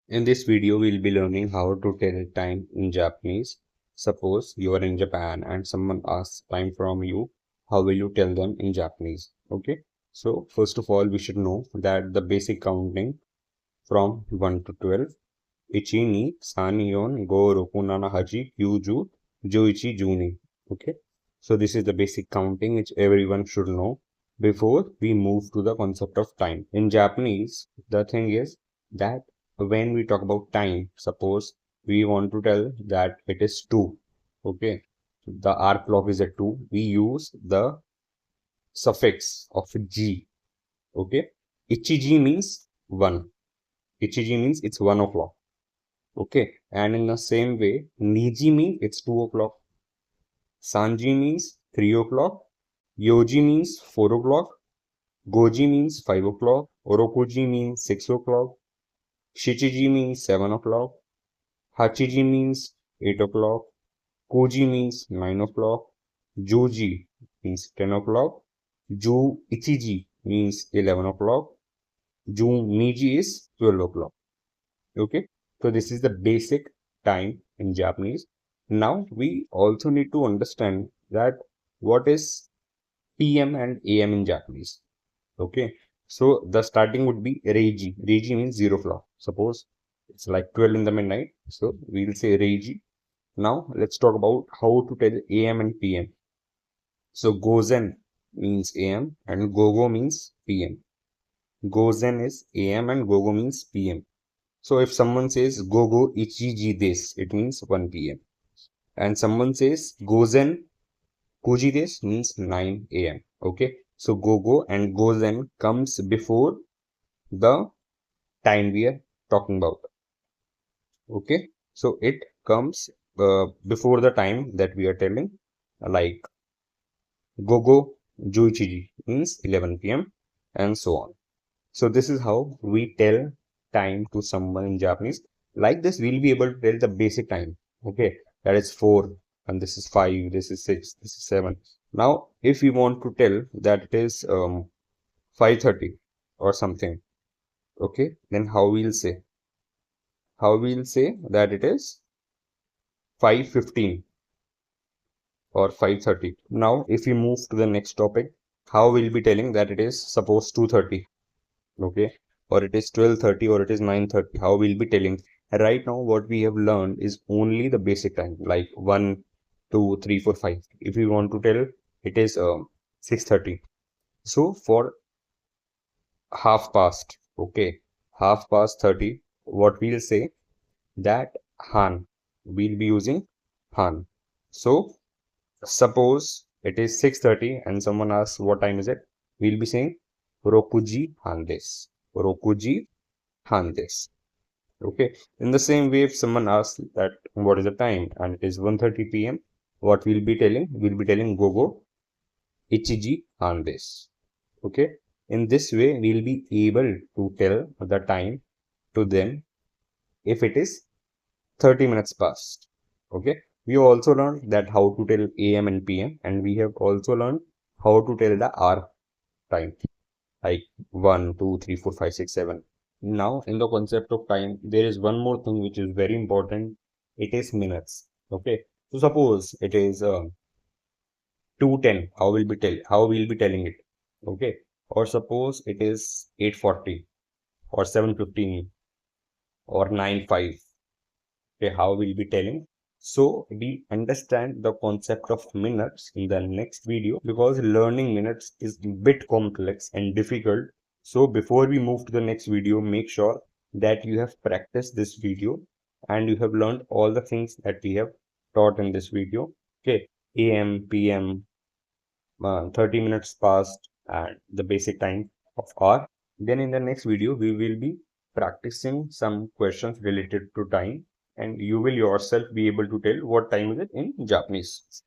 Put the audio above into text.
In this video, we'll be learning how to tell time in Japanese. Suppose you are in Japan and someone asks time from you, how will you tell them in Japanese? Okay, so first of all, we should know that the basic counting from 1 to 12. Ichi ni san yon go roku nana hachi kyuju joichi juni. Okay, so this is the basic counting which everyone should know before we move to the concept of time. In Japanese, the thing is that when we talk about time, suppose we want to tell that it is 2. Okay, the our clock is at 2. We use the suffix of g. Okay, ichiji means 1. Ichiji means it's 1 o'clock. Okay, and in the same way, Niji means it's 2 o'clock. Sanji means 3 o'clock. Yoji means 4 o'clock. Goji means 5 o'clock. Orokuji means 6 o'clock. Shichiji means 7 o'clock. Hachiji means 8 o'clock. Koji means 9 o'clock. Joji means 10 o'clock. Ju Ichiji means 11 o'clock. Ju Niji is 12 o'clock. Okay, so this is the basic time in Japanese. Now we also need to understand that what is PM and AM in Japanese. Okay, so the starting would be Reiji. Reiji means 0 o'clock. Suppose it's like 12 in the midnight, so we'll say Reiji. Now let's talk about how to tell AM and PM. So Gozen means AM and Gogo means PM. Gozen is AM and Gogo means PM. So if someone says Gogo ichiji desu, it means 1 p.m. And someone says Gozen koji desu means 9 a.m. Okay. So Gogo and Gozen comes before the time we are talking about. Okay. So it comes before the time that we are telling, like Gogo Juichiji means 11 p.m. and so on. So this is how we tell time to someone in Japanese. Like this, we'll be able to tell the basic time. Okay, that is 4, and this is 5, this is 6, this is 7. Now, if we want to tell that it is 5:30 or something, okay, then how we'll say? How we'll say that it is 5:15 or 5:30. Now, if we move to the next topic, how we'll be telling that it is suppose 2:30. Okay, or it is 12:30 or it is 9:30, how we'll be telling. Right now what we have learned is only the basic time, like 1 2 3 4 5. If we want to tell it is 6:30, so for half past, okay, half past 30, what we'll say that han, we'll be using han. So suppose it is 6:30 and someone asks what time is it, we'll be saying Rokuji Handes. Rokuji Handes. Okay. In the same way, if someone asks that what is the time and it is 1:30 p.m., what we'll be telling? We'll be telling Gogo Ichiji Handes. Okay. In this way, we'll be able to tell the time to them if it is 30 minutes past. Okay. We also learned that how to tell AM and PM, and we have also learned how to tell the hour time, like 1 2 3 4 5 6 7. Now in the concept of time, there is one more thing which is very important. It is minutes. Okay, so suppose it is 2:10, how we'll be telling it. Okay, or suppose it is 8:40 or 7:15 or 9:05. Okay, how we'll be telling. So we understand the concept of minutes in the next video, because learning minutes is a bit complex and difficult. So before we move to the next video, make sure that you have practiced this video and you have learned all the things that we have taught in this video. Okay, AM, PM, 30 minutes past, and the basic time of hour. Then in the next video, we will be practicing some questions related to time, and you will yourself be able to tell what time is it in Japanese.